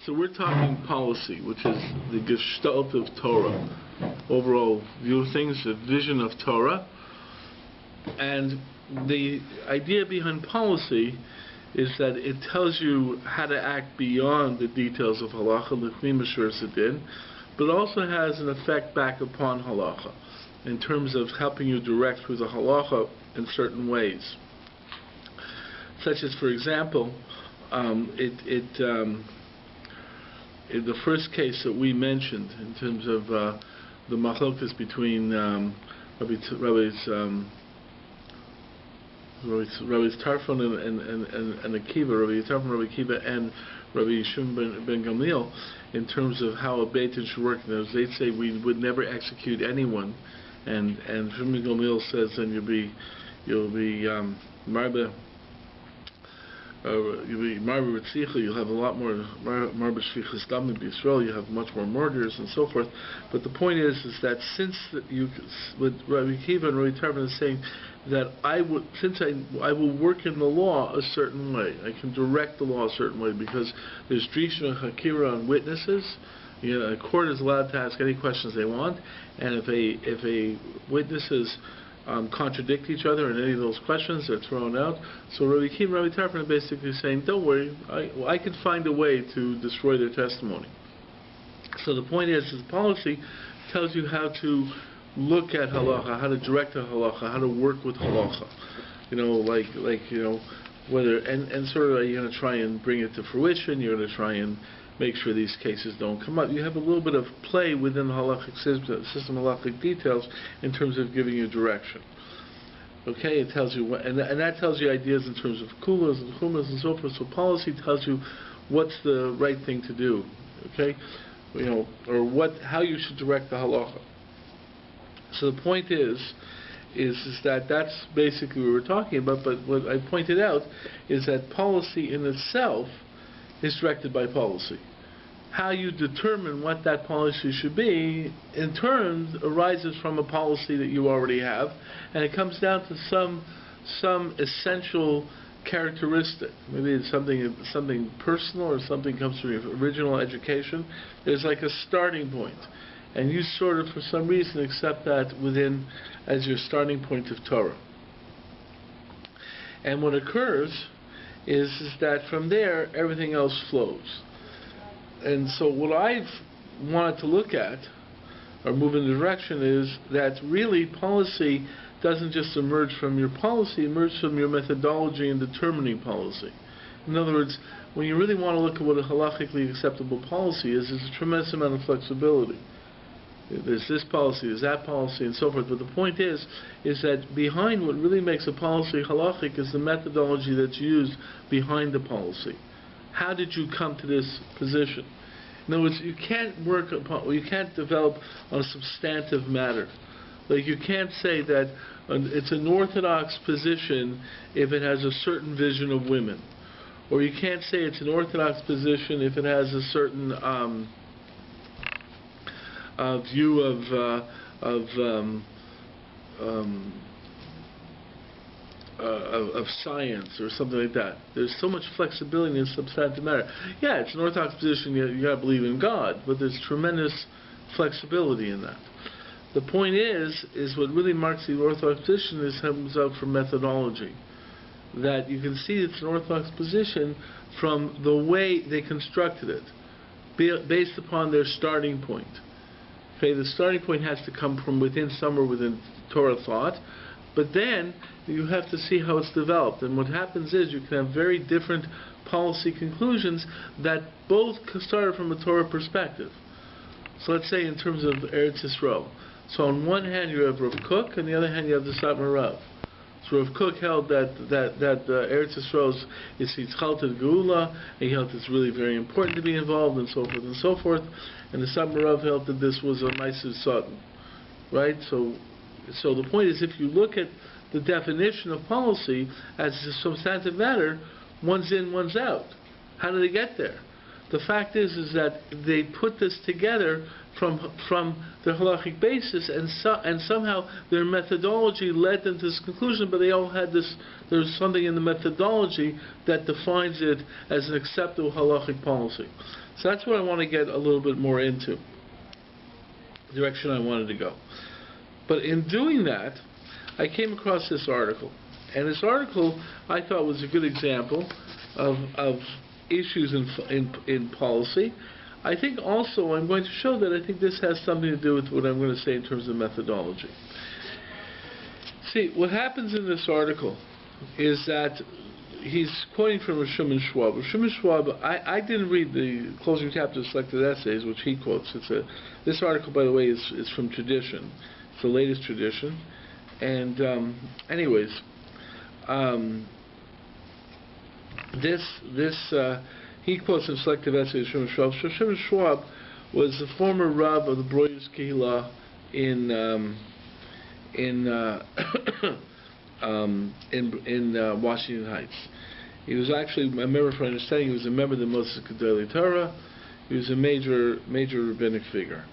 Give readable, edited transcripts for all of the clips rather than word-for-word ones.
So we're talking policy, which is the gestalt of Torah, overall view of things, the vision of Torah. And the idea behind policy is that it tells you how to act beyond the details of halacha, l'chmi mashur sedin, but also has an effect back upon halacha in terms of helping you direct through the halacha in certain ways. Such as, for example, in the first case that we mentioned, in terms of the machlokas between Rabbi's Tarfon and Akiva, Rabbi Tarfon, Rabbi Akiva, and Rabbi Shimon ben Gamliel, in terms of how a Beit Din should work. They'd say we would never execute anyone, and Shimon ben Gamliel says then you'll be marba. You'll be marba ritzicha. You'll have a lot more marba shvichas dam in Israel. You have much more murders and so forth. But the point is that since with Rabbi Akiva and Rabbi Tarfon is saying that I will work in the law a certain way. I can direct the law a certain way because there's drisha and hakira on witnesses. A court is allowed to ask any questions they want, and if a witnesses contradict each other in any of those questions, they're thrown out. So Rabbi Akiva and Rabbi Tarfon are basically saying, don't worry, I can find a way to destroy their testimony. So the point is the policy tells you how to look at halacha, how to direct the halacha, how to work with halacha. Whether and sort of you're going to try and bring it to fruition. You're going to try and make sure these cases don't come up. You have a little bit of play within the halachic system, halachic details, in terms of giving you direction. Okay, it tells you what, and that tells you ideas in terms of kulas and chumas and so forth. So policy tells you what's the right thing to do. Okay, or how you should direct the halacha. So the point is that that's basically what we're talking about. But what I pointed out is that policy in itself is directed by policy. How you determine what that policy should be, in turn, arises from a policy that you already have, and it comes down to some essential characteristic. Maybe it's something personal, or something comes from your original education. There's like a starting point, and you sort of, for some reason, accept that as your starting point of Torah. And what occurs is that from there, everything else flows. And so what I've wanted to look at, or move in the direction, is that really policy doesn't just emerge from your policy, it emerges from your methodology in determining policy. In other words, when you really want to look at what a halachically acceptable policy is, there's a tremendous amount of flexibility. There's this policy, there's that policy, and so forth. But the point is that behind what really makes a policy halachic is the methodology that's used behind the policy. How did you come to this position? In other words, you can't develop on a substantive matter. Like, you can't say that it's an orthodox position if it has a certain vision of women, or you can't say it's an orthodox position if it has a certain view of science or something like that. There's so much flexibility in substantive matter. Yeah, it's an orthodox position. You got to believe in God, but there's tremendous flexibility in that. The point is what really marks the orthodox position is comes out from methodology. That you can see it's an orthodox position from the way they constructed it, based upon their starting point. Okay, the starting point has to come from within, somewhere within Torah thought, but then you have to see how it's developed. And what happens is you can have very different policy conclusions that both started from a Torah perspective. So let's say in terms of Eretz Yisrael. So on one hand you have Rav Kook, and the other hand you have the Satmar Rav. So Rav Kook held that Eretz Yisrael is Yitzchalted Geula, and he held it's really very important to be involved, and so forth and so forth. And the Satmar Rav held that this was a Ma'aseh Satan, right? So the point is, if you look at the definition of policy as a substantive matter, one's in, one's out. How do they get there? The fact is that they put this together from the halachic basis, and somehow their methodology led them to this conclusion, but they all had this, there's something in the methodology that defines it as an acceptable halachic policy. So that's what I want to get a little bit more into, the direction I wanted to go. But in doing that, I came across this article. And this article, I thought, was a good example of issues in policy. I think also I'm going to show that I think this has something to do with what I'm going to say in terms of methodology. See, what happens in this article is that he's quoting from Shimon Schwab. Shimon Schwab, I didn't read the closing chapter of Selected Essays, which he quotes. This article, by the way, is from tradition. It's the latest tradition. And he quotes in Selective Essays Shimon Schwab. So Shimon Schwab was the former Rav of the Breuer's Kehillah in Washington Heights. He was actually, I remember from understanding, he was a member of the Moses Gedolei Torah. He was a major rabbinic figure.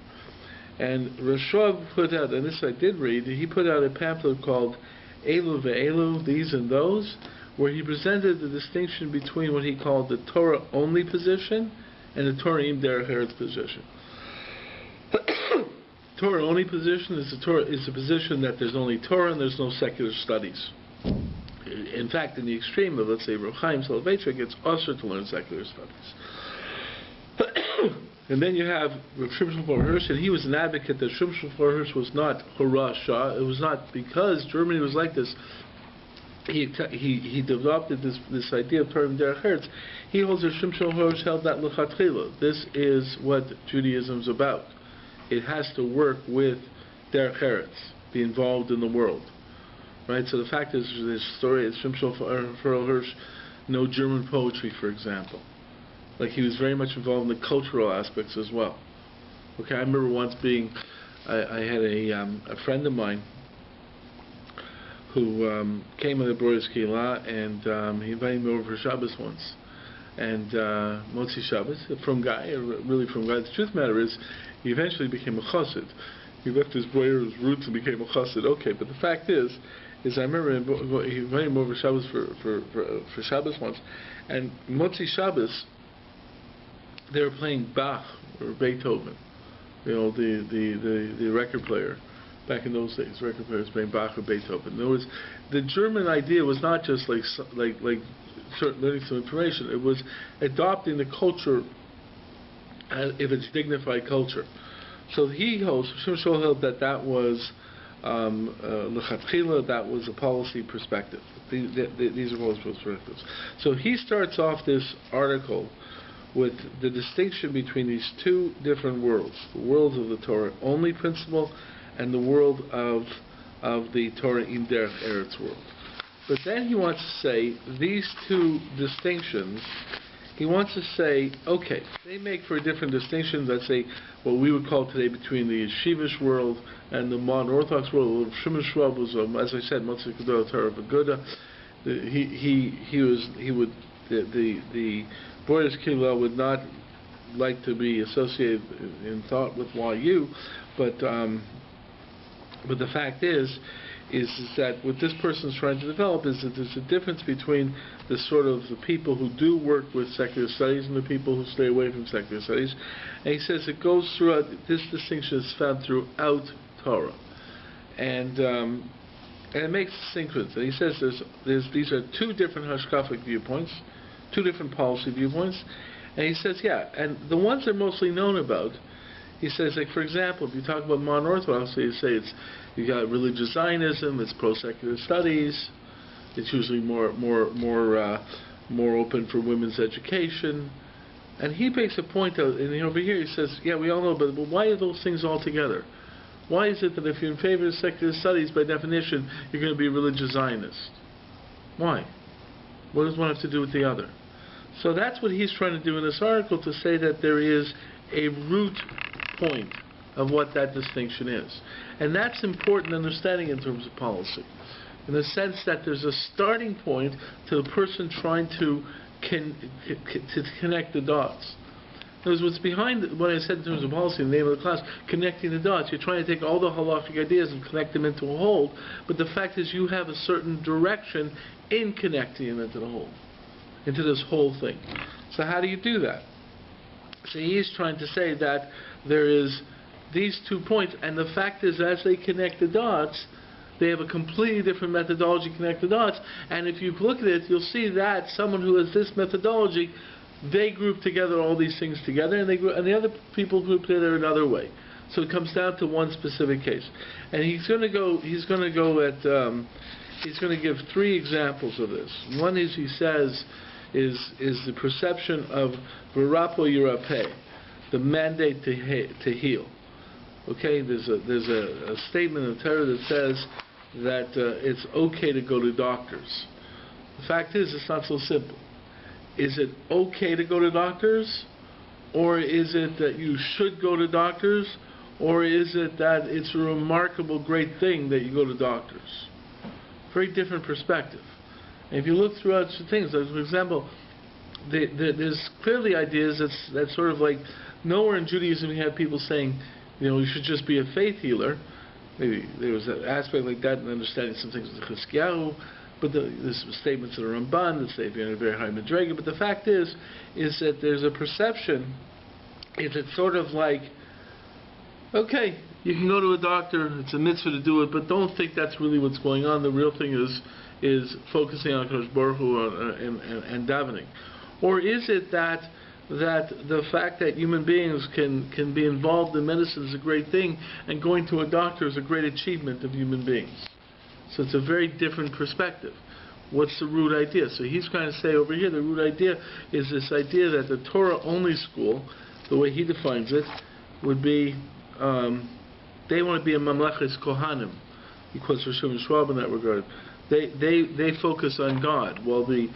And Rashab put out, and this I did read, he put out a pamphlet called Elu Ve'elu, These and Those, where he presented the distinction between what he called the Torah-only position and the Torah im derech eretz position. Torah-only position is the position that there's only Torah and there's no secular studies. In fact, in the extreme of, let's say, Reb Chaim Soloveitchik, it's usher to learn secular studies. And then you have Reb Shimshon Hirsch, and he was an advocate that Shimshon Hirsch was not Hurrah Shah. It was not because Germany was like this. He developed this idea of Torah derech eretz. He holds that Shimshon Hirsch held that l'chatchila. This is what Judaism is about. It has to work with derech eretz, be involved in the world, right? So the fact is, this story is Shimshon Hirsch, no German poetry, for example. Like, he was very much involved in the cultural aspects as well. Okay, I remember once I had a friend of mine who came on the Breuer's Kehillah, and he invited me over for Shabbos once. And Motzi Shabbos, from guy, really from guy. The truth of the matter is, he eventually became a chassid. He left his Breuer's roots and became a chassid. Okay, but the fact is I remember he invited me over Shabbos for Shabbos once, and Motzi Shabbos, they were playing Bach or Beethoven, the record player. Back in those days, record players playing Bach or Beethoven. In other words, the German idea was not just like learning some information. It was adopting the culture if it's dignified culture. So he holds, Shimshon held that was l'chatchila, that was a policy perspective. These are policy perspectives. So he starts off this article with the distinction between these two different worlds: the world of the Torah only principle and the world of the Torah im derech eretz world. But then he wants to say these two distinctions. He wants to say, okay, they make for a different distinction. Let's say what we would call today between the yeshivish world and the modern Orthodox world. Shimon Schwab was, as I said, Motzi Gedolei Torah V'Guda. The Breuer's Kehillah would not like to be associated in thought with YU, but the fact is that what this person's trying to develop is that there's a difference between the people who do work with secular studies and the people who stay away from secular studies. And he says it goes throughout, this distinction is found throughout Torah. And it makes sequence. And he says these are two different hashkafic viewpoints, two different policy viewpoints. And he says, yeah, and the ones they're mostly known about, he says, like, for example, if you talk about modern Orthodoxy, you say you got religious Zionism, it's pro-secular studies, it's usually more open for women's education. And he makes a point out, and over here he says, yeah, we all know, but why are those things all together? Why is it that if you're in favor of secular studies, by definition, you're going to be a religious Zionist? Why? What does one have to do with the other? So that's what he's trying to do in this article, to say that there is a root point of what that distinction is. And that's important understanding in terms of policy, in the sense that there's a starting point to the person trying to connect the dots. In other words, what's behind what I said in terms of policy, in the name of the class, connecting the dots. You're trying to take all the halachic ideas and connect them into a whole, but the fact is you have a certain direction in connecting them into the whole, into this whole thing. So how do you do that? So he's trying to say that there is these 2 points, and the fact is, as they connect the dots, they have a completely different methodology to connect the dots, and if you look at it, you'll see that someone who has this methodology, they group together all these things together, and the other people group together another way. So it comes down to one specific case, and he's going to give 3 examples of this. One is, he says, is the perception of v'rapo yirapeh, the mandate to heal. Okay, there's a statement in the Torah that says that it's okay to go to doctors. The fact is, it's not so simple. Is it okay to go to doctors? Or is it that you should go to doctors? Or is it that it's a remarkable, great thing that you go to doctors? Very different perspective. And if you look throughout things, like, for example, there's clearly ideas that's sort of like, nowhere in Judaism you have people saying, you should just be a faith healer. Maybe there was an aspect like that in understanding some things with Chizkiyahu, but there's some statements that are Ramban that say if you're in a very high madrega. But the fact is that there's a perception. Is it sort of like, okay, you can go to a doctor, it's a mitzvah to do it, but don't think that's really what's going on. The real thing is focusing on Kadosh Baruch Hu and davening. Or is it that the fact that human beings can be involved in medicine is a great thing, and going to a doctor is a great achievement of human beings? So it's a very different perspective. What's the root idea? So he's trying to say over here, the root idea is this idea that the Torah-only school, the way he defines it, would be, they want to be a mamleches kohanim. He quotes Rosh and Schwab in that regard. They focus on God, while the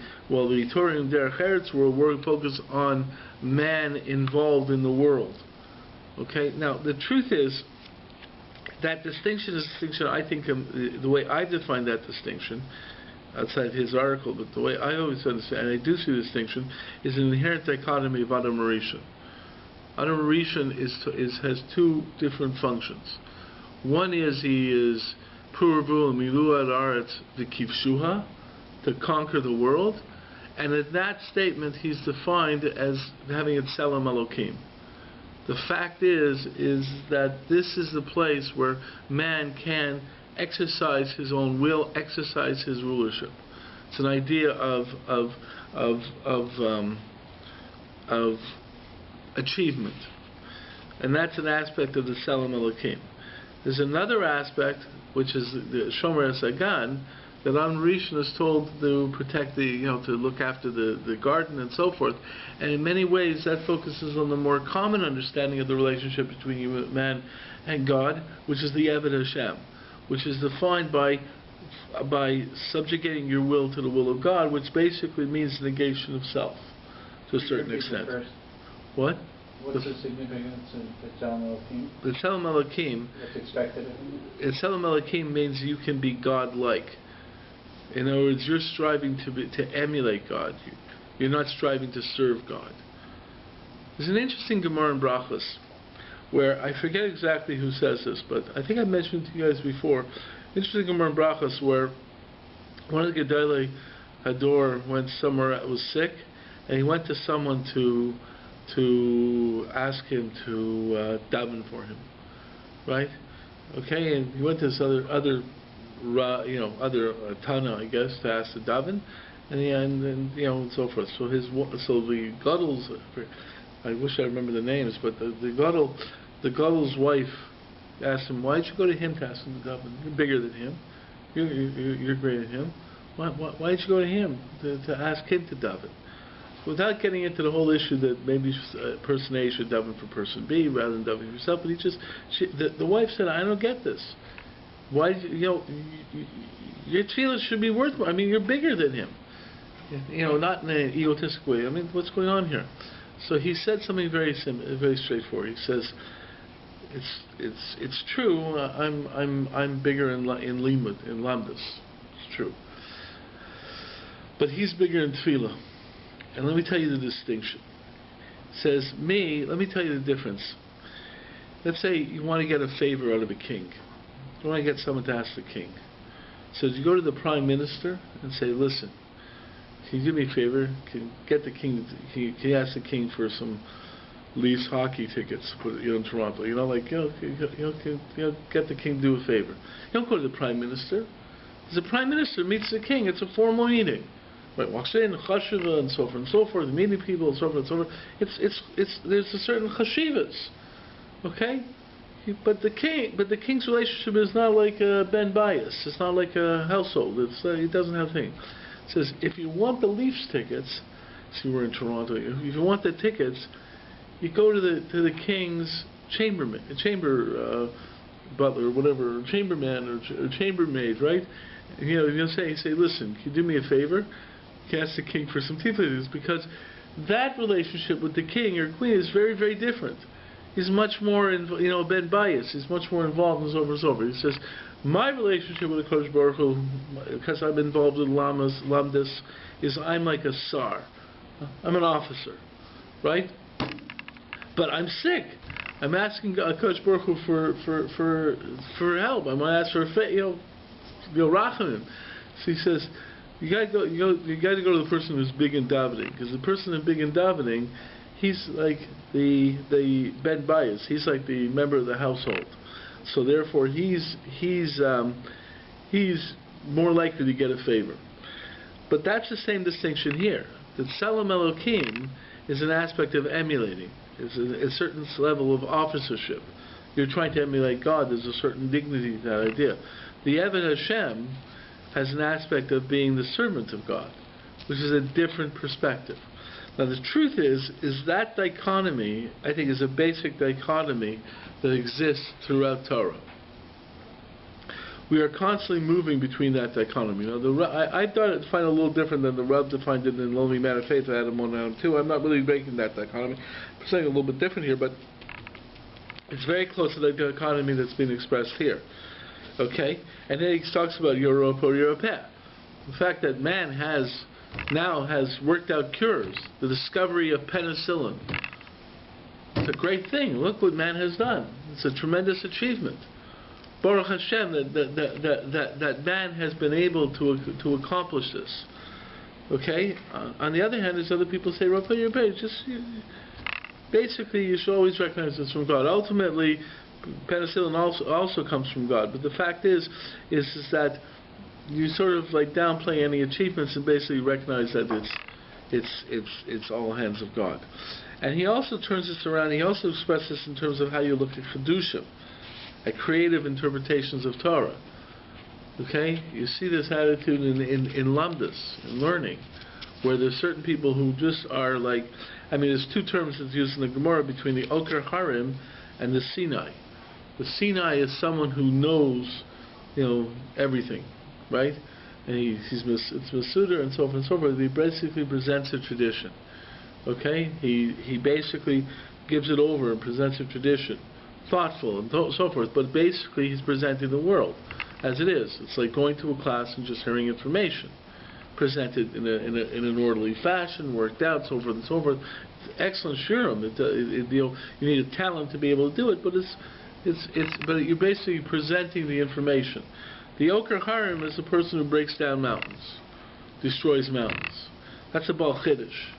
Torah and Derech Eretz will focus on man involved in the world. Okay. Now the truth is that distinction is a distinction. I think the way I define that distinction, outside his article, but the way I always understand, and I do see the distinction, is an inherent dichotomy of Adam Rishon. Adam Rishon has 2 different functions. One is he is Puravu Milu ad Aretz v'Kivshuha, to conquer the world, and in that statement he's defined as having a Tselem Elokim. The fact is that this is the place where man can exercise his own will, exercise his rulership. It's an idea of achievement, and that's an aspect of the Tselem Elokim. There's another aspect, which is the Shomer Sagan, that Adam Rishon is told to protect to look after the garden and so forth. And in many ways, that focuses on the more common understanding of the relationship between man and God, which is the Eved Hashem, which is defined by subjugating your will to the will of God, which basically means negation of self to a certain extent. What? What's the significance of the Tselem Elokim? The Tselem Elokim. What's expected of you? The Tselem Elokim means you can be God-like. In other words, you're striving to emulate God. You're not striving to serve God. There's an interesting Gemara in Brachos, where I forget exactly who says this, but I think I mentioned it to you guys before. Interesting Gemara in Brachos, where one of the Gedolei Hador went somewhere, was sick, and he went to someone to ask him to daven for him, right? Okay, and he went to this other Tana, I guess, to ask to daven, and so forth. So the Gadol's, I wish I remember the names, but the Gadol's wife asked him, "Why did you go to him to ask him to daven? You're bigger than him. You're greater than him. Why did you go to him to ask him to daven?" Without getting into the whole issue that maybe person A should daven for person B rather than daven for yourself, but the wife said, "I don't get this. Why, your tefillah should be worth more. I mean, you're bigger than him. Not in an egotistic way. I mean, what's going on here?" So he said something very straightforward. He says, "It's true. I'm bigger in limud, in lamdas. It's true. But he's bigger in tefillah. And let me tell you the distinction. says, let me tell you the difference. Let's say you want to get a favor out of a king. You want to get someone to ask the king. So you go to the prime minister and say, listen, can you do me a favor? Can you ask the king for some Leafs hockey tickets, in Toronto? Get the king to do a favor. You don't go to the prime minister. The prime minister meets the king. It's a formal meeting. Right, walks in, chashiva, and so forth, meeting people, and so forth, and so forth. There's a certain chashivas, okay? But the king's relationship is not like a ben bias. It's not like a household. It doesn't have thing. It says if you want the Leafs tickets, see, we're in Toronto. If you want the tickets, you go to the king's chamber butler, or whatever, or chamberman, or chambermaid, right? You say, listen, can you do me a favor? You ask the king for some tea please, because that relationship with the king or queen is very, very different. He's much more, ben bias. He's much more involved and so forth and so forth. He says, my relationship with the Kodesh Baruch Hu, because I'm involved in lamdas, is I'm like a sar. I'm an officer, right? But I'm sick. I'm asking Kodesh Baruch Hu for help. I'm going to ask for rachamim. So he says, you got to go to the person who's big in davening, because the person who's big in davening, he's like the ben bias. He's like the member of the household. So therefore, he's more likely to get a favor. But that's the same distinction here. That Tselem Elokim is an aspect of emulating. It's a certain level of officership. You're trying to emulate God. There's a certain dignity to that idea. The Eved Hashem has an aspect of being the servant of God, which is a different perspective. Now the truth is that dichotomy, I think, is a basic dichotomy that exists throughout Torah. We are constantly moving between that dichotomy. Now, I find it a little different than the Rab defined it in Lonely Man of Faith, Adam 1 and Adam 2. I'm not really breaking that dichotomy. I'm saying a little bit different here, but it's very close to the dichotomy that's being expressed here. Okay? And then he talks about Europe or Europea. The fact that man now has worked out cures. The discovery of penicillin. It's a great thing. Look what man has done. It's a tremendous achievement. Baruch Hashem, that man has been able to accomplish this. Okay? On the other hand, there's other people say, basically you should always recognize this from God. Ultimately, penicillin also comes from God. But the fact is that you sort of like downplay any achievements and basically recognize that it's all hands of God. And he also turns this around. He also expresses this in terms of how you look at Kedushim, at creative interpretations of Torah. Okay? You see this attitude in lamdas, in learning, where there's certain people who just are like, there's two terms that's used in the Gemara between the Oker Harim and the Sinai. The Sinai is someone who knows, everything, right? And it's Masuder and so forth and so forth. He basically presents a tradition. Okay? He basically gives it over and presents a tradition. Thoughtful and so forth, but basically he's presenting the world as it is. It's like going to a class and just hearing information presented in an orderly fashion, worked out, so forth and so forth. It's excellent shurim. You need a talent to be able to do it, but but you're basically presenting the information. The Oker Harim is the person who breaks down mountains, destroys mountains. That's a Baal Chiddush.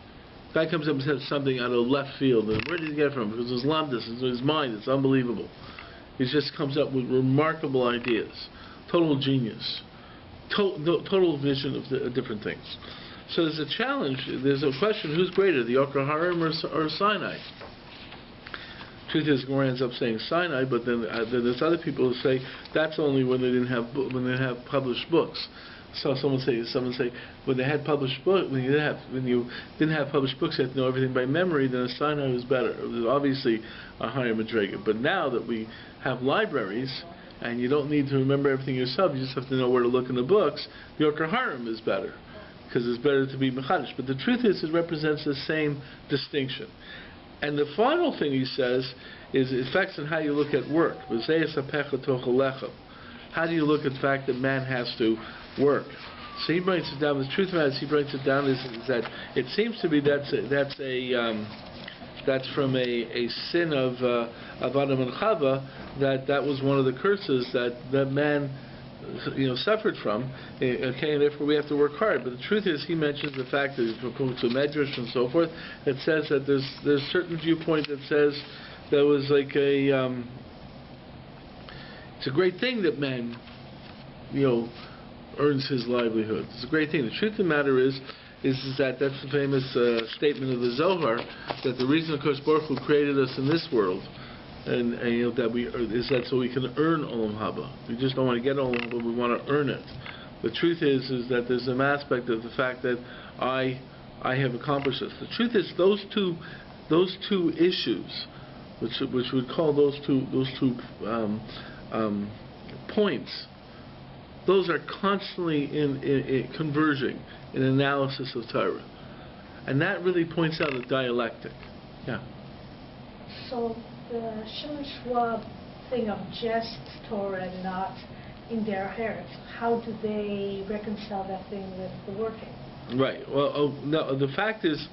Guy comes up and says something out of left field. And where did he get it from? Because his lamdas, his mind, it's unbelievable. He just comes up with remarkable ideas. Total genius. Total vision of different things. So there's a challenge. There's a question: who's greater, the Oker Harim or Sinai? Truth is, Gemara ends up saying Sinai, but then there's other people who say that's only when they didn't have published books. So someone say when they had published books, when you didn't have published books, you had to know everything by memory. Then a Sinai was better. It was obviously a higher madrega. But now that we have libraries and you don't need to remember everything yourself, you just have to know where to look in the books. The Oker Harim is better because it's better to be mechadish. But the truth is, it represents the same distinction. And the final thing he says is it affects on how you look at work. How do you look at the fact that man has to work? So he brings it down. The truth of it is, he brings it down is that it seems to be that's a that's from a sin of Adam and Chava, that was one of the curses that man suffered from. Okay, and therefore we have to work hard. But the truth is, he mentions the fact that if we go to Medrash and so forth, it says that there's certain viewpoint that says that was like it's a great thing that man earns his livelihood. It's a great thing. The truth of the matter is that's the famous statement of the Zohar, that the reason Kosh Baruch Hu created us in this world, and that is that so we can earn Olam Haba. We just don't want to get Olam Haba, we want to earn it. The truth is that there's an aspect of the fact that I have accomplished this. The truth is those two issues, which would call those two points, those are constantly in converging in analysis of Torah, and that really points out a dialectic. Yeah. So the Shimon Schwab thing of just Torah and not in their heritage, how do they reconcile that thing with the working? Right. Well, no. The fact is,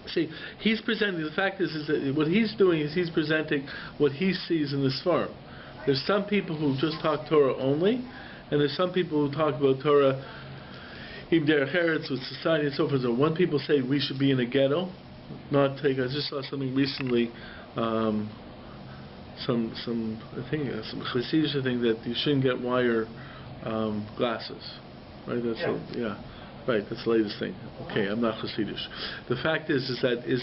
see, he's presenting. The fact is that what he's doing is he's presenting what he sees in this farm. There's some people who just talk Torah only, and there's some people who talk about Torah in their heritage with society and so forth. So when people say we should be in a ghetto, not take. I just saw something recently. Some Hasidic thing that you shouldn't get wire glasses, right? That's right. That's the latest thing. Okay, I'm not Hasidic. The fact is that you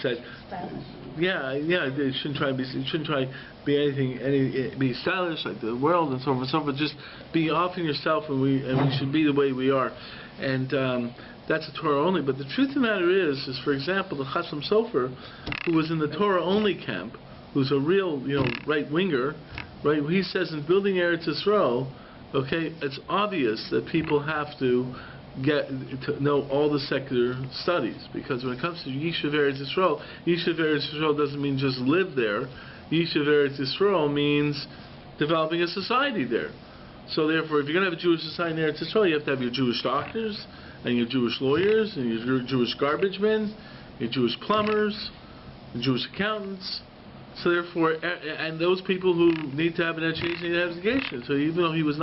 shouldn't try to be anything, be stylish like the world and so forth and so forth. Just be off in yourself, and we should be the way we are, and that's a Torah only. But the truth of the matter is for example, the Chasam Sofer, who was in the Torah only camp, who's a real right winger, right? He says in building Eretz Yisrael, okay, it's obvious that people have to get to know all the secular studies, because when it comes to Yishuv Eretz Yisrael doesn't mean just live there. Yishuv Eretz Yisrael means developing a society there. So therefore, if you're going to have a Jewish society in Eretz Yisrael, you have to have your Jewish doctors, and your Jewish lawyers, and your Jewish garbage men, your Jewish plumbers, and Jewish accountants. So therefore, and those people who need to have an education, need to have an education. So even though he was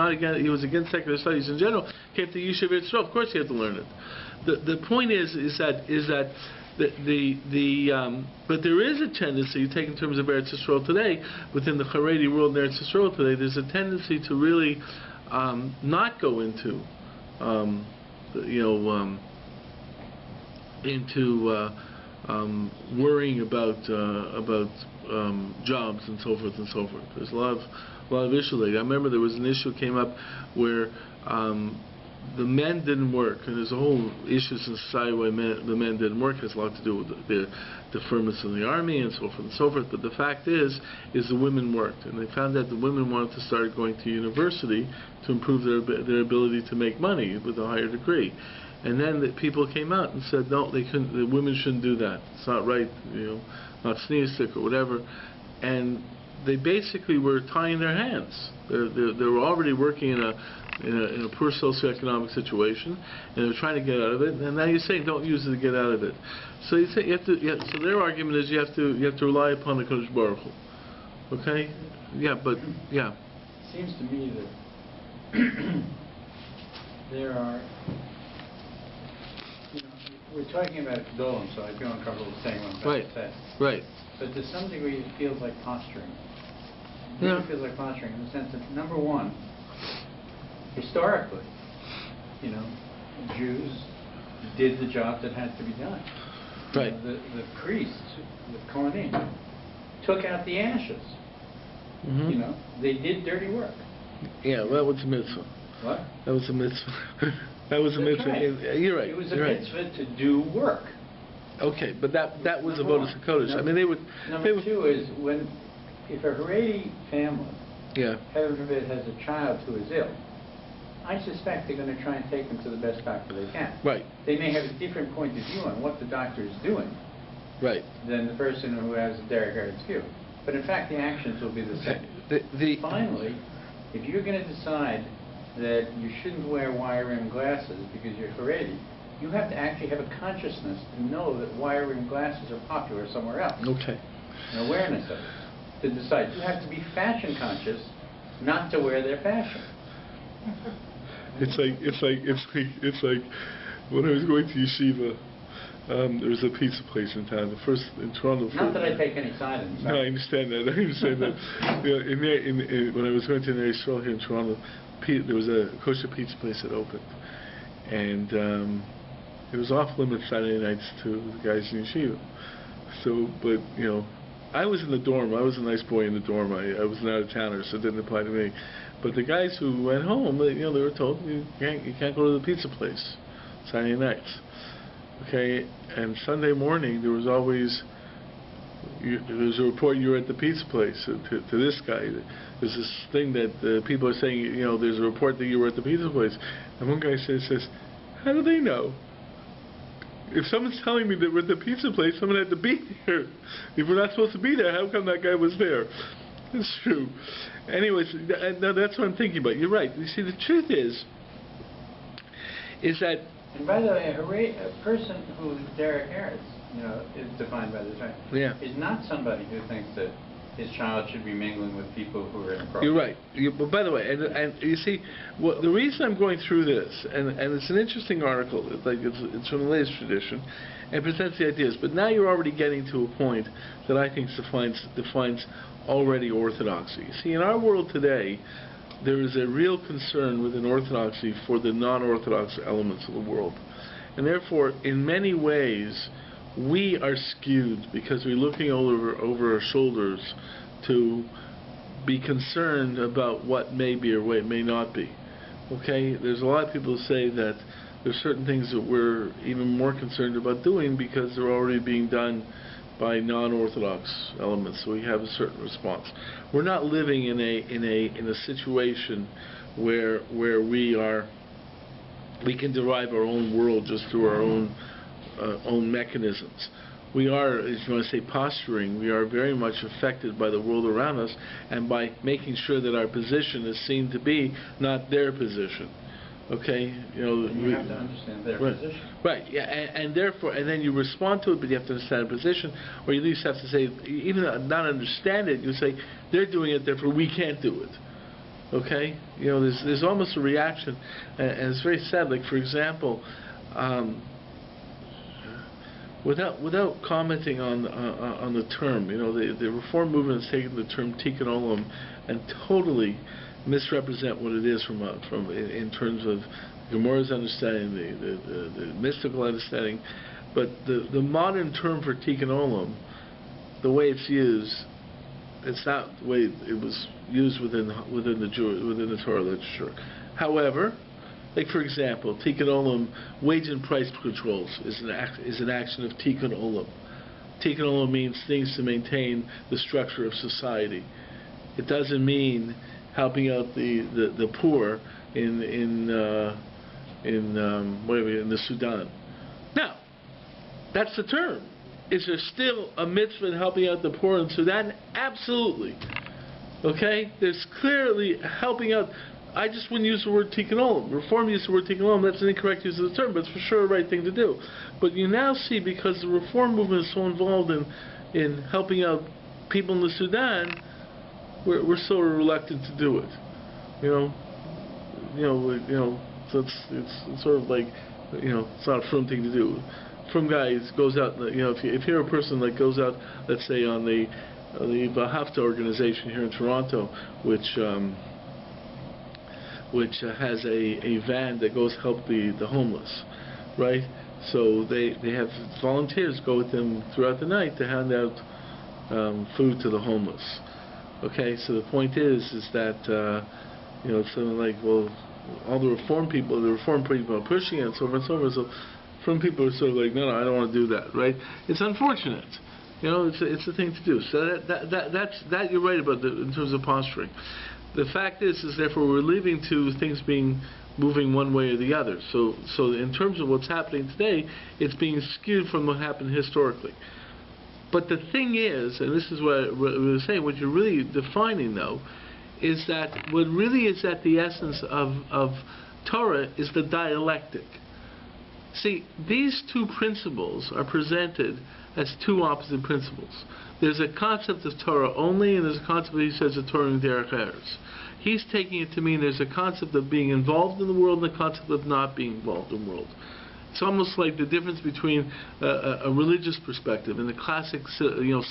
against secular studies in general, came to Yishuv Yisrael. Of course, he had to learn it. The point is that but there is a tendency, you take in terms of Eretz Yisrael today, within the Haredi world in Eretz Yisrael today, there's a tendency to really not go into worrying about jobs and so forth and so forth. There's a lot of issues like that. I remember there was an issue came up where the men didn't work, and there's a whole issues in society why the men didn't work. It has a lot to do with the deferments in the army and so forth and so forth. But the fact is the women worked, and they found that the women wanted to start going to university to improve their ability to make money with a higher degree. And then the people came out and said, no, they couldn't. The women shouldn't do that. It's not right, not sneeze-stick or whatever. And they basically were tying their hands. They were already working in a poor socioeconomic situation, and they were trying to get out of it. And now you're saying don't use it to get out of it. So you say so their argument is you have to rely upon the Kodesh Baruch Hu. Okay? Yeah, but yeah. It seems to me that there are. We're talking about Golem, so I feel uncomfortable saying what I'm about to say. Right. But to some degree, it feels like posturing. It feels like posturing in the sense that, number one, historically, Jews did the job that had to be done. Right. The priests, the Kohanim, took out the ashes. Mm-hmm. They did dirty work. Yeah, well, that was a mitzvah. What? That was a mitzvah. That was a mitzvah. Right. You're right. It was a mitzvah to do work. Okay, but that was a bonus of Kodesh. I mean, they would. Number two is if a Haredi family, heaven forbid, has a child who is ill, I suspect they're going to try and take them to the best doctor they can. Right. They may have a different point of view on what the doctor is doing. Right. Than the person who has a Derek Eric's view. But in fact, the actions will be the same. Finally, if you're going to decide that you shouldn't wear wire-rimmed glasses because you're Haredi, You have to actually have a consciousness to know that wire-rimmed glasses are popular somewhere else. Okay. An awareness of it. To decide. You have to be fashion conscious not to wear their fashion. It's like when I was going to yeshiva, there was a pizza place in town. The first in Toronto. Not that I take any side in this. No, I understand that. When I was going to Nishma here in Toronto, there was a kosher pizza place that opened, and it was off limits Saturday nights to the guys in yeshiva. So, but I was in the dorm. I was a nice boy in the dorm. I was an out-of-towner, so it didn't apply to me. But the guys who went home, they were told you can't go to the pizza place Saturday nights. Okay, and Sunday morning there was always there was a report you were at the pizza place to this guy. There's this thing that people are saying. There's a report that you were at the pizza place, and one guy says, how do they know? If someone's telling me that we're at the pizza place, someone had to be there. If we're not supposed to be there, how come that guy was there? It's true. Anyways, that's what I'm thinking about. You're right. You see, the truth is that... And by the way, a person who's Derek Harris, is defined by this, right? Yeah. Is not somebody who thinks that his child should be mingling with people who are inappropriate. You're right. But by the way, and you see, the reason I'm going through this, and it's an interesting article, it's from the latest tradition, and presents the ideas, but now you're already getting to a point that I think defines already orthodoxy. You see, in our world today, there is a real concern within orthodoxy for the non-orthodox elements of the world. And therefore, in many ways, we are skewed because we're looking over our shoulders to be concerned about what may be or what may not be. Okay? There's a lot of people who say that there's certain things that we're even more concerned about doing because they're already being done by non-orthodox elements, so we have a certain response. We're not living in a situation where we can derive our own world just through our own mechanisms. We are, if you want to say posturing, we are very much affected by the world around us and by making sure that our position is seen to be not their position. Okay, you have to understand their position. Right, yeah, and therefore, and then you respond to it, but you have to understand the position, or you at least have to say, even not understand it, you say, they're doing it, therefore we can't do it. Okay? There's almost a reaction, and it's very sad. Like, for example, without commenting on the term, the Reform movement has taken the term Tikkun Olam and totally misrepresent what it is in terms of Gemara's understanding, the mystical understanding. But the modern term for Tikkun Olam, the way it's used, it's not the way it was used within the Torah literature. However, like for example, Tikkun Olam, wage and price controls is an action of Tikkun Olam. Tikkun Olam means things to maintain the structure of society. It doesn't mean helping out the poor in the Sudan. Now, that's the term. Is there still a mitzvah in helping out the poor in Sudan? Absolutely. Okay? There's clearly helping out. I just wouldn't use the word Tikkun Olam. Reform used the word Tikkun Olam. That's an incorrect use of the term, but it's for sure the right thing to do. But you now see, because the Reform movement is so involved in helping out people in the Sudan, we're so reluctant to do it. So it's sort of like, it's not a frum thing to do. Frum guys goes out, if you're a person that goes out, let's say on the Bahafta organization here in Toronto, which has a van that goes help the homeless, right? So they have volunteers go with them throughout the night to hand out food to the homeless. Okay, so the point is that it's something like, well, all the reform people are pushing it, and so forth and so forth. So from people are sort of like, no, I don't want to do that, right? It's unfortunate, it's a thing to do. So that you're right about in terms of posturing. The fact is therefore we're leaving to things moving one way or the other. So in terms of what's happening today, it's being skewed from what happened historically. But the thing is, and this is what we were saying, what you're really defining, though, is that what really is at the essence of Torah is the dialectic. See, these two principles are presented as two opposite principles. There's a concept of Torah only, and there's a concept he says of Torah and derech eretz. He's taking it to mean there's a concept of being involved in the world and a concept of not being involved in the world. It's almost like the difference between a religious perspective and the classic,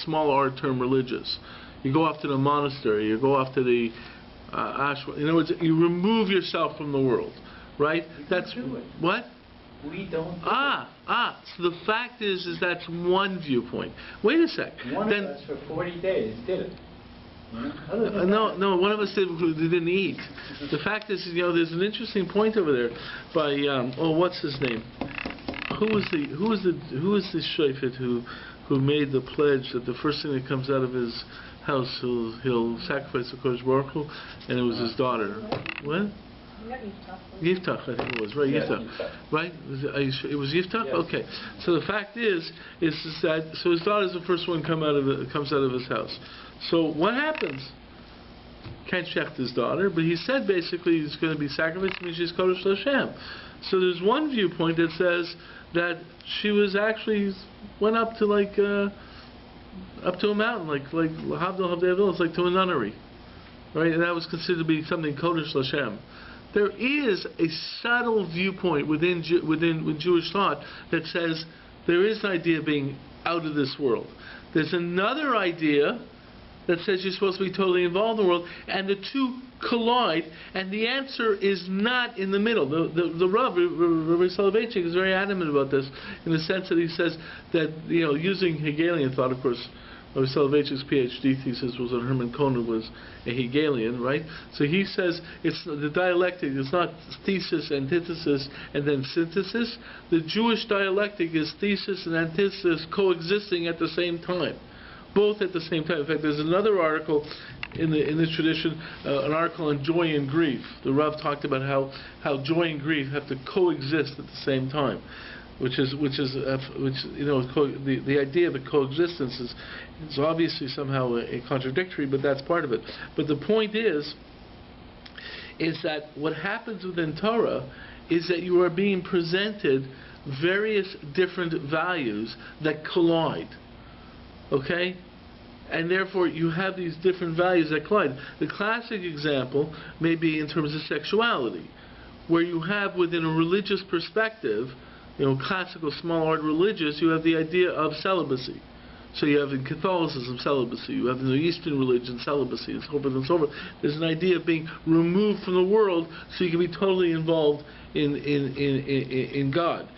small R term religious. You go off to the monastery, you go off to the ashram. In other words, you remove yourself from the world, right? That's what? We don't do it. So the fact is that's one viewpoint. Wait a sec. One of us for 40 days did it. No, one of us didn't eat. The fact is, there's an interesting point over there by what's his name? Who is the shofet who made the pledge that the first thing that comes out of his house he'll sacrifice the Kodesh Baruch Hu, and it was his daughter. What? Yiftach, I think it was, right? Yeah, Yiftach, right? It was Yiftach. Yes. Okay. So the fact is that his daughter's the first one comes out of his house. So what happens? Can't shecht his daughter, but he said basically he's going to be sacrificed, means she's Kodesh Hashem. So there's one viewpoint that says that she was actually went up to up to a mountain, like Havdil Havdil, it's like to a nunnery, right? And that was considered to be something Kodesh Hashem. There is a subtle viewpoint within Jewish thought that says there is an idea of being out of this world. There's another idea that says you're supposed to be totally involved in the world, and the two collide, and the answer is not in the middle. The Rav, Rabbi Soloveitchik, is very adamant about this, in the sense that he says that, using Hegelian thought, of course, Rabbi Soloveitchik's PhD thesis was on Hermann Cohn, who was a Hegelian, right? So he says the dialectic is not thesis, antithesis, and then synthesis. The Jewish dialectic is thesis and antithesis coexisting at the same time. Both at the same time. In fact, there's another article in this tradition, an article on joy and grief. The Rav talked about how joy and grief have to coexist at the same time, which the idea of the coexistence is obviously somehow a contradictory, but that's part of it. But the point is that what happens within Torah is that you are being presented various different values that collide. Okay? And therefore you have these different values that collide. The classic example may be in terms of sexuality, where you have within a religious perspective, classical small art religious, you have the idea of celibacy. So you have in Catholicism celibacy, you have in the Eastern religion celibacy, and so forth and so forth. There's an idea of being removed from the world so you can be totally involved in God,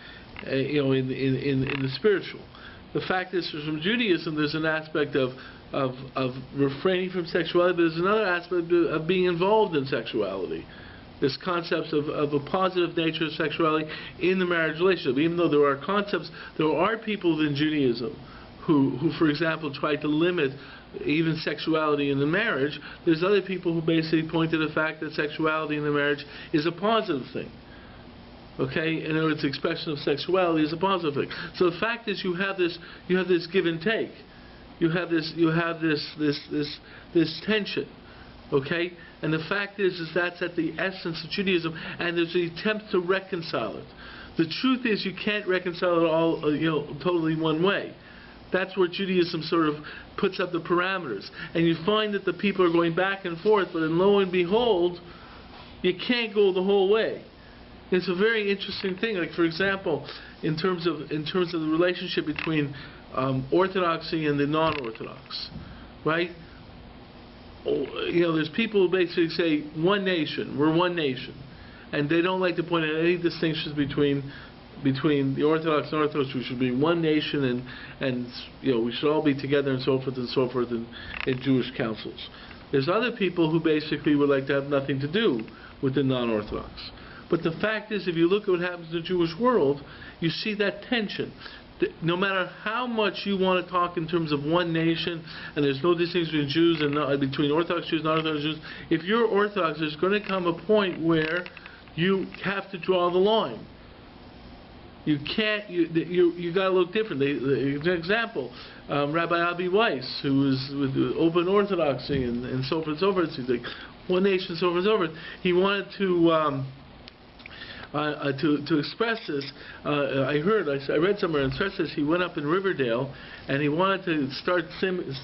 in the spiritual. The fact is, from Judaism, there's an aspect of refraining from sexuality, but there's another aspect of being involved in sexuality. This concept of a positive nature of sexuality in the marriage relationship. Even though there are people within Judaism who, for example, try to limit even sexuality in the marriage. There's other people who basically point to the fact that sexuality in the marriage is a positive thing. Okay, in other words, the expression of sexuality is a positive thing. So the fact is, you have this give and take. You have this tension. Okay, and the fact is that's at the essence of Judaism, and there's an attempt to reconcile it. The truth is, you can't reconcile it all, totally one way. That's where Judaism sort of puts up the parameters, and you find that the people are going back and forth. But then, lo and behold, you can't go the whole way. It's a very interesting thing. Like, for example, in terms of the relationship between Orthodoxy and the non-Orthodox, right? There's people who basically say one nation, we're one nation, and they don't like to point out any distinctions between the Orthodox and Orthodox. We should be one nation, and we should all be together, and so forth in Jewish councils. There's other people who basically would like to have nothing to do with the non-Orthodox. But the fact is, if you look at what happens in the Jewish world, you see that tension. No matter how much you want to talk in terms of one nation, and there's no distinction between Jews and between Orthodox Jews and non-Orthodox Jews, if you're Orthodox, there's going to come a point where you have to draw the line. You can't. You got to look different. An example, Rabbi Abi Weiss, who was with open Orthodoxy and so forth and so forth. He's like one nation, so forth and so forth. He wanted to. to express this. I read somewhere in express this. He went up in Riverdale, and he wanted to start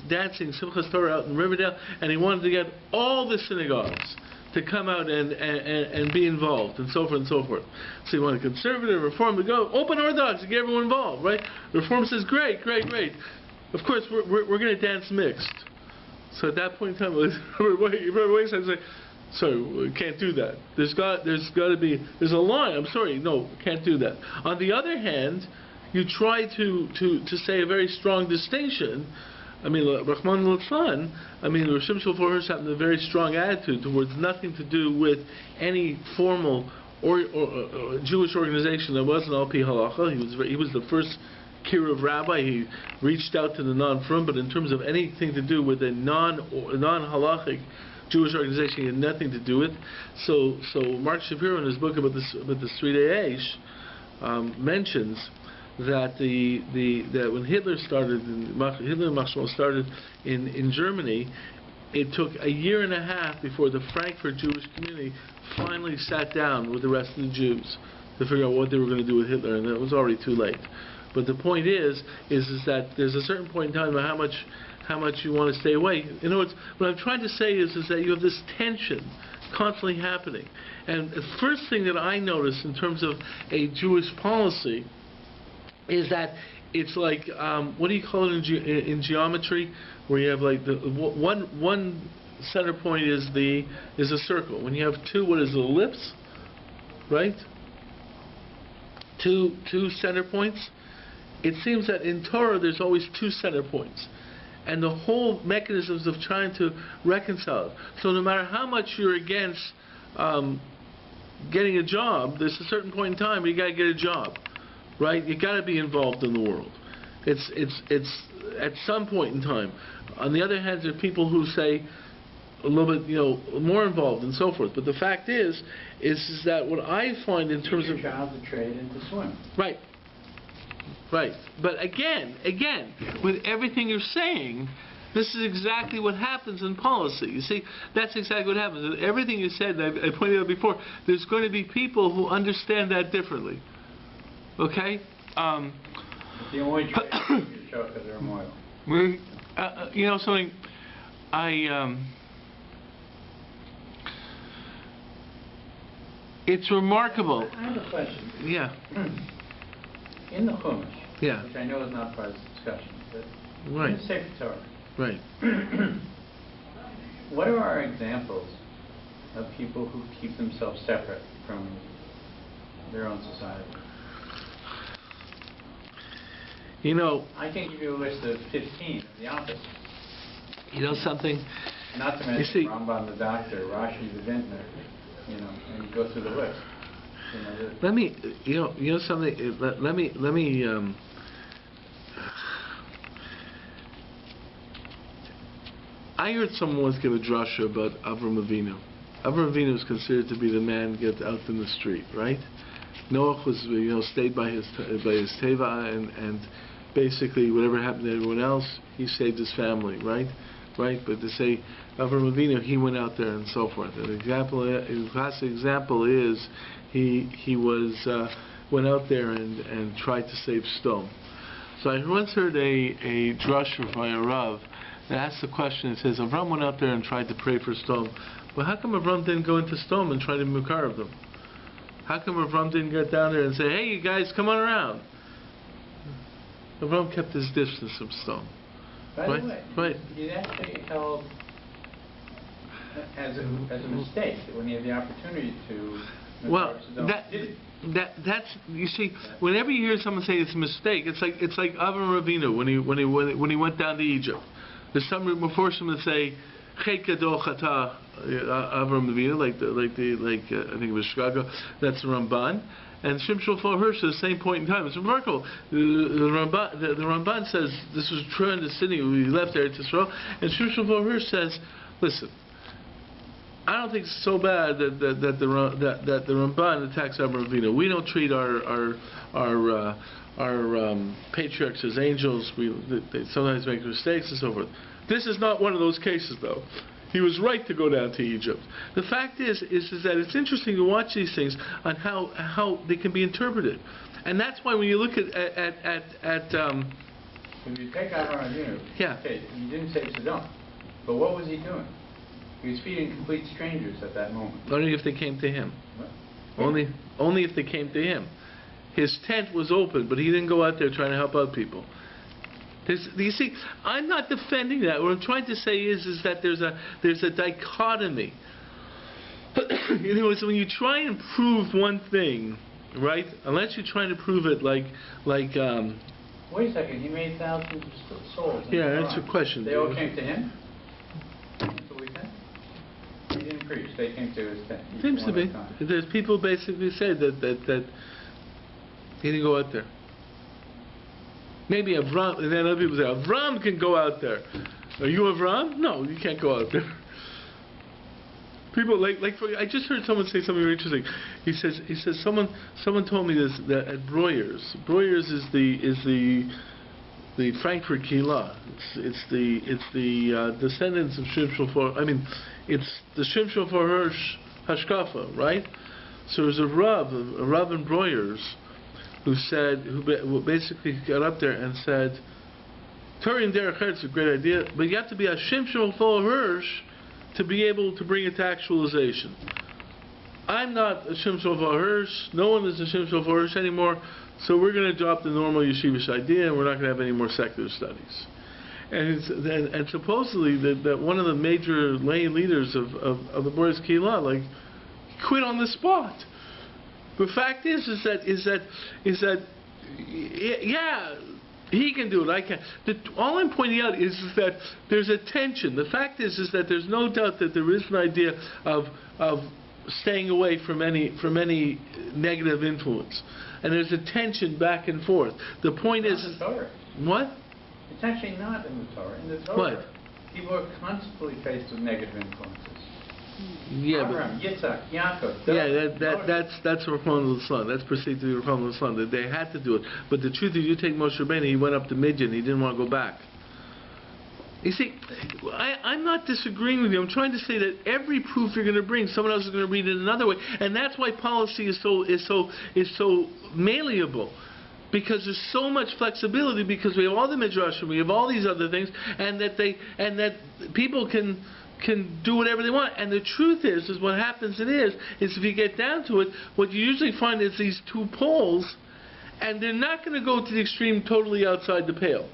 dancing Simchas Torah out in Riverdale, and he wanted to get all the synagogues to come out and be involved, and so forth and so forth. So he wanted conservative, reform to go, open Orthodox to get everyone involved, right? Reform says, great, great, great. Of course, we're going to dance mixed. So at that point in time, Rabbi said, sorry, we can't do that. There's got to be, there's a line. I'm sorry, no, can't do that. On the other hand, you try to say a very strong distinction. I mean, Rahman al-Flan, Rosh Shimshon had a very strong attitude towards nothing to do with any formal or Jewish organization that wasn't al pi halacha. He was the first Kiruv Rabbi. He reached out to the non-frum, but in terms of anything to do with a non-halachic Jewish organization, he had nothing to do with. So Mark Shapiro, in his book about the Sridei Eish, mentions that that when Hitler and Machshel started in Germany, it took a year and a half before the Frankfurt Jewish community finally sat down with the rest of the Jews to figure out what they were going to do with Hitler, and it was already too late. But the point is that there's a certain point in time about how much you want to stay away. In other words, what I'm trying to say is that you have this tension constantly happening. And the first thing that I notice in terms of a Jewish policy is that it's like, what do you call it in geometry, where you have like the one center point is a circle. When you have two, what is the ellipse, right? Two center points. It seems that in Torah there's always two center points, and the whole mechanisms of trying to reconcile it. So no matter how much you're against getting a job, there's a certain point in time where you got to get a job, right? You got to be involved in the world. It's at some point in time. On the other hand, there are people who say a little bit, more involved and so forth. But the fact is that what I find in terms of your child to trade and to swim. Right. Right. But again, with everything you're saying, this is exactly what happens in policy. You see, that's exactly what happens. Everything you said, and I pointed out before, there's going to be people who understand that differently. Okay? The only trade you show because they're immoral. Something, it's remarkable. I have a question. Yeah. In the Chumash, yeah, which I know is not part of this discussion, but right. in the Sefer Torah, right. What are our examples of people who keep themselves separate from their own society? I can give you a list of 15 of the opposite. You know something? Not to mention Rambam the doctor, Rashi the vintner, and you go through the list. Let me, something. Let me. I heard someone once give a drasha about Avram Avinu. Avram Avinu is considered to be the man get out in the street, right? Noach was, stayed by his teva, and basically whatever happened to everyone else, he saved his family, right? Right, but to say Avram Avinu, he went out there and so forth. A classic example is he went out there and tried to save Sdom. So I once heard a drasha by a Rav that asked the question. It says Avram went out there and tried to pray for Sdom. Well, how come Avram didn't go into Sdom and try to mukarav them? How come Avram didn't get down there and say, "Hey, you guys, come on around"? Avram kept his distance from Sdom. By the way, right. He actually held as a mistake when he had the opportunity to. Well, that's you see. Whenever you hear someone say it's a mistake, it's like Avram Avinu when he went down to Egypt. There's some Meforshim that say Hecht gadol chata Avram Avinu, like I think it was Chicago. That's the Ramban. And Shimshon Hirsch at the same point in time. It's remarkable. The Ramban says this was true in the city we left Eretz Yisrael, and Shimshon Hirsch says, listen, I don't think it's so bad that the Ramban attacks Avram Avinu. We don't treat our patriarchs as angels. They sometimes make mistakes and so forth. This is not one of those cases, though. he was right to go down to Egypt. The fact is that it's interesting to watch these things on how they can be interpreted. And that's why when you look at when you take Avraham Avinu, okay, he didn't say Sodom, but what was he doing? He was feeding complete strangers at that moment. Only if they came to him. What? Only if they came to him. His tent was open, but he didn't go out there trying to help out people. You see, I'm not defending that. What I'm trying to say is that there's a dichotomy. You know, it's when you try and prove one thing, right? Unless you're trying to prove it like. Wait a second. He made thousands of souls. Yeah, that's a question. They all came to him. That's what we said. He didn't preach. They came to his tent. Seems to be. There's people basically say that he didn't go out there. Maybe Avram, and then other people say, Avram can go out there. Are you Avram? No, you can't go out there. People I just heard someone say something very interesting. He says someone told me this, that at Breuer's is the Frankfurt Kehillah. It's the descendants of Shimshon for. I mean, it's the Shimshon for Hirsch Hashkafa, right? So there's a Rav in Breuer's who basically got up there and said, Torah and Derech Eretz is a great idea, but you have to be a Shimshon for Hirsch to be able to bring it to actualization. I'm not a Shimshon for Hirsch. No one is a Shimshon for Hirsch anymore. So we're going to drop the normal yeshivish idea, and we're not going to have any more secular studies. And supposedly that one of the major lay leaders of the Breuer's Kehillah, quit on the spot. The fact is that yeah, he can do it. I can. All I'm pointing out is that there's a tension. The fact is that there's no doubt that there is an idea of staying away from any negative influence, and there's a tension back and forth. The point is, in the Torah. What? It's actually not in the Torah. In the Torah, what? People are constantly faced with negative influences. Yeah, Abraham, Yitzhak, Yaakov. That's a Rabbon L'Islam. That's perceived to be Rabbon L'Islam. That they had to do it. But the truth is, you take Moshe Rabbeinu, he went up to Midian. He didn't want to go back. You see, I'm not disagreeing with you. I'm trying to say that every proof you're going to bring, someone else is going to read it another way, and that's why policy is so malleable. Because there's so much flexibility, because we have all the midrashim, we have all these other things, and that people can do whatever they want. And the truth is what happens is if you get down to it, what you usually find is these two poles, and they're not going to go to the extreme totally outside the pale.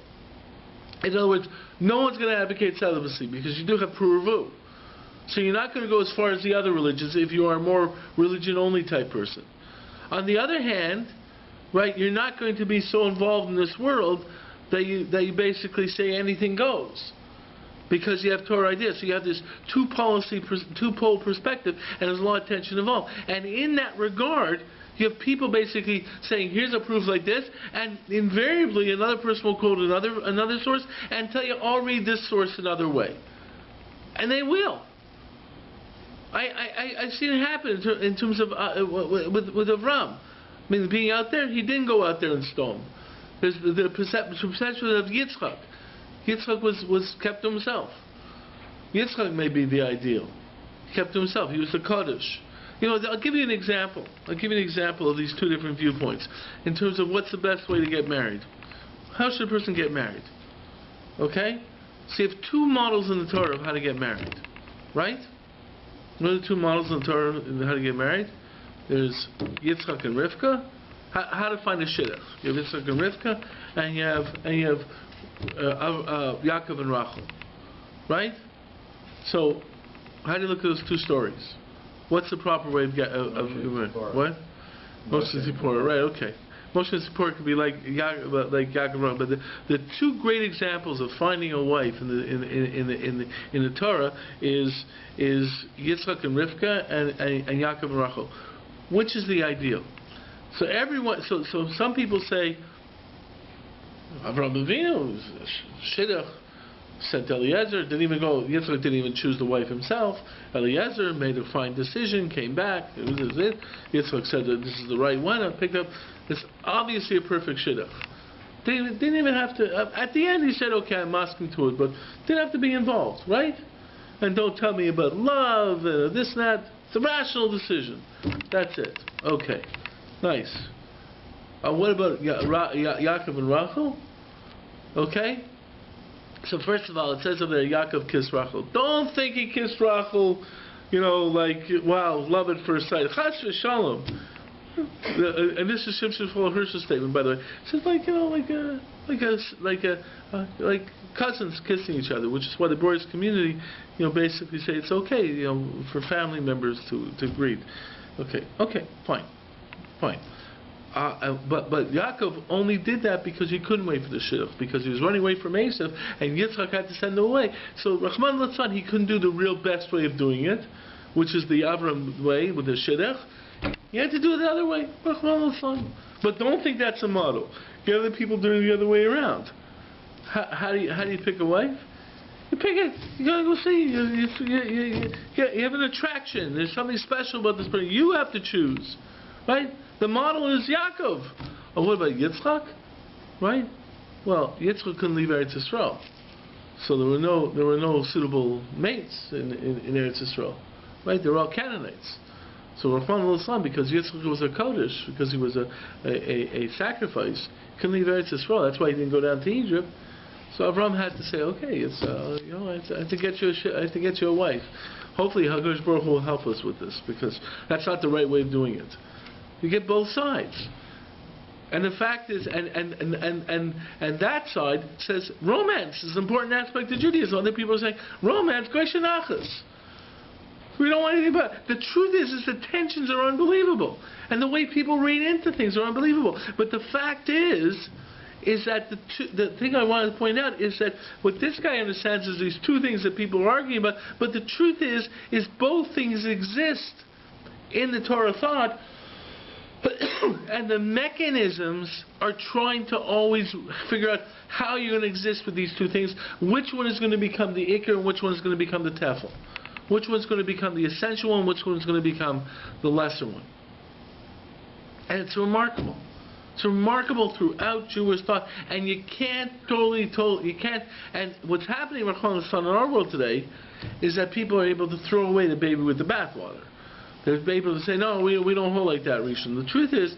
In other words, no one's going to advocate celibacy, because you do have pruruvu. So you're not going to go as far as the other religions if you are a more religion-only type person. On the other hand, right, you're not going to be so involved in this world that you basically say anything goes, because you have Torah ideas. So you have this two-pole perspective, and there's a lot of tension involved. And in that regard, you have people basically saying, here's a proof like this, and invariably another person will quote another source and tell you, I'll read this source another way. And they will. I've seen it happen in terms of with Avram. I mean, being out there, he didn't go out there and stone. There's the perception of Yitzchak. Yitzchak was kept to himself. Yitzchak may be the ideal. He kept to himself. He was the Kaddish. You know, I'll give you an example. I'll give you an example of these two different viewpoints in terms of what's the best way to get married. How should a person get married? Okay? So you have two models in the Torah of how to get married. Right? What are the two models in the Torah of how to get married? There's Yitzchak and Rivka. How to find a shidduch? You have Yitzchak and Rivka, and you have Yaakov and Rachel. Right? So, how do you look at those two stories? What's the proper way of what? Moshe and Zipporah. Right? Okay. Moshe and Zipporah could be like Yaakov and Rachel, but the two great examples of finding a wife in the Torah is Yitzchak and Rivka and Yaakov and Rachel. Which is the ideal? So everyone. So some people say Avraham Avinu, shidduch, sent Eliezer, didn't even go. Yitzchak didn't even choose the wife himself. Eliezer made a fine decision, came back. It was it. Yitzchak said that this is the right one. I picked up. It's obviously a perfect shidduch. Didn't even have to. At the end, he said, "Okay, I'm asking to it," but didn't have to be involved, right? and don't tell me about love, this and that. It's a rational decision. That's it. Okay. Nice. What about Yaakov and Rachel? Okay. So first of all, it says over there, Yaakov kissed Rachel. Don't think he kissed Rachel, like, wow, love at first sight. Chas v'shalom. And this is Shimshon Hirsch's statement, by the way. It says like cousins kissing each other, which is why the boys community, basically say it's okay, for family members to greet. Okay, fine. But Yaakov only did that because he couldn't wait for the shidduch, because he was running away from Esav, and Yitzchak had to send him away. So Rahman Litzlan, he couldn't do the real best way of doing it, which is the Avram way with the shidduch. He had to do it the other way. Rahman Litzlan. But don't think that's a model. The other people doing it the other way around. How do you pick a wife? You pick it. You gotta go see. You have an attraction. There's something special about this person. You have to choose, right? The model is Yaakov. Oh, what about Yitzchak? Right? Well, Yitzchak couldn't leave Eretz Yisrael, so there were no suitable mates in Eretz Yisrael, right? They were all Canaanites. So Rahman al-Islam, because Yitzchak was a kodesh, because he was a sacrifice, couldn't leave Eretz Yisrael. That's why he didn't go down to Egypt. So Avram had to say, okay, it's I have to get you a wife. Hopefully, HaKadosh Baruch Hu will help us with this, because that's not the right way of doing it. You get both sides, and the fact is, and that side says romance is an important aspect of Judaism. Other people are saying romance, goyshenachas. We don't want anything but. The truth is the tensions are unbelievable, and the way people read into things are unbelievable. But the fact is that the thing I wanted to point out is that what this guy understands is these two things that people are arguing about. But the truth is both things exist in the Torah thought, and the mechanisms are trying to always figure out how you're going to exist with these two things. Which one is going to become the ikar, and which one is going to become the tefel? Which one's going to become the essential one? Which one's going to become the lesser one? And it's remarkable. It's remarkable throughout Jewish thought, and you can't and what's happening in our world today is that people are able to throw away the baby with the bathwater. They're able to say, no, we don't hold like that, Rishon. The truth is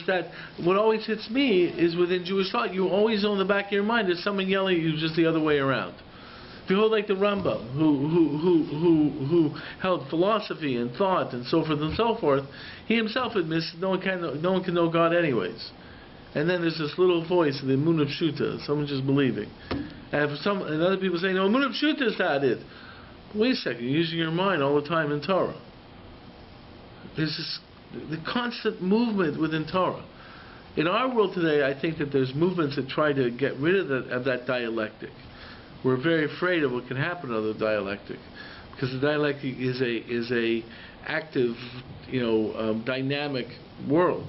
that what always hits me is within Jewish thought, you always know in the back of your mind there's someone yelling at you just the other way around. If you hold like the Rambam, who held philosophy and thought and so forth and so forth, he himself admits no one can know God anyways. And then there's this little voice, the Emunah Pshuta, someone just believing. And other people say, no, Emunah Pshuta is not it. Wait a second, you're using your mind all the time in Torah. There's the constant movement within Torah. In our world today, I think that there's movements that try to get rid of that dialectic. We're very afraid of what can happen to the dialectic, because the dialectic is a active, dynamic world.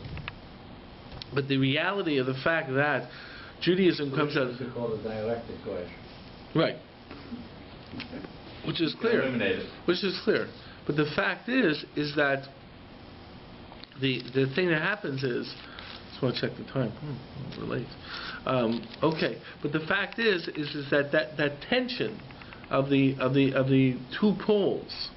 But the reality of the fact that Judaism comes out of called a dialectic question. Right, which is clear. Which is clear. But the fact is that the thing that happens is, I just want to check the time. We're late. Okay, but the fact is that tension of the two poles,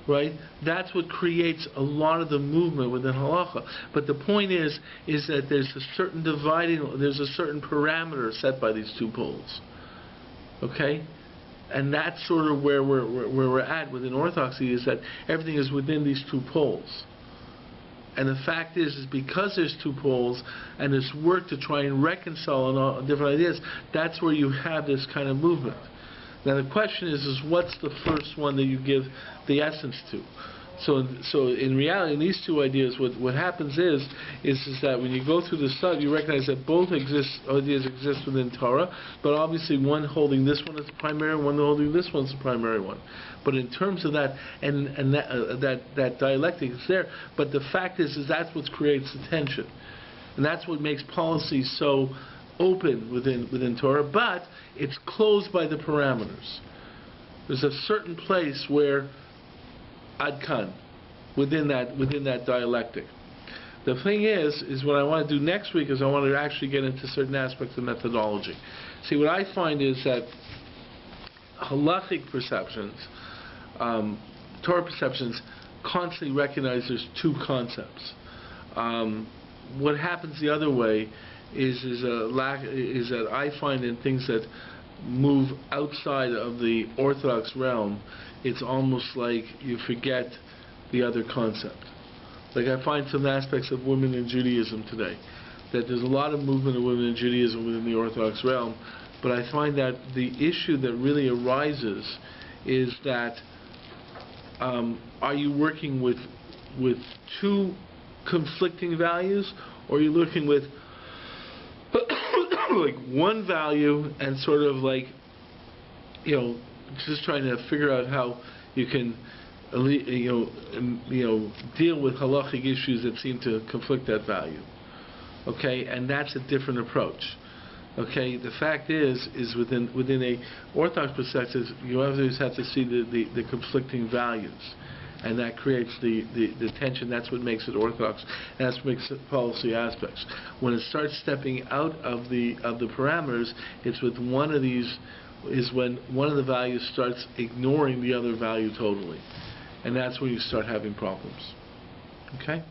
right? That's what creates a lot of the movement within halacha. But the point is that there's a certain there's a certain parameter set by these two poles. Okay, and that's sort of where we're at within Orthodoxy, is that everything is within these two poles. And the fact is because there's two poles and this work to try and reconcile all different ideas, that's where you have this kind of movement. Now the question is what's the first one that you give the essence to? So in reality, in these two ideas, what happens is that when you go through the study, you recognize that both ideas exist within Torah, but obviously one holding this one as the primary, one holding this one as the primary one. But in terms of that, and that dialectic is there. But the fact is that's what creates the tension, and that's what makes policy so open within Torah. But it's closed by the parameters. There's a certain place where Ad Kan, within that dialectic. The thing is what I want to do next week is I want to actually get into certain aspects of methodology. See, what I find is that halachic perceptions, Torah perceptions, constantly recognize there's two concepts. What happens the other way is that I find in things that move outside of the Orthodox realm, it's almost like you forget the other concept. Like I find some aspects of women in Judaism today, that there's a lot of movement of women in Judaism within the Orthodox realm, but I find that the issue that really arises is that are you working with two conflicting values, or are you looking with like one value and sort of like, just trying to figure out how you can deal with halachic issues that seem to conflict that value. Okay, and that's a different approach. Okay, the fact is within a Orthodox perspective, you always have to see the conflicting values, and that creates the tension. That's what makes it Orthodox, and that's what makes it policy aspects. When it starts stepping out of the parameters, it's with one of these is when one of the values starts ignoring the other value totally, and that's when you start having problems. Okay.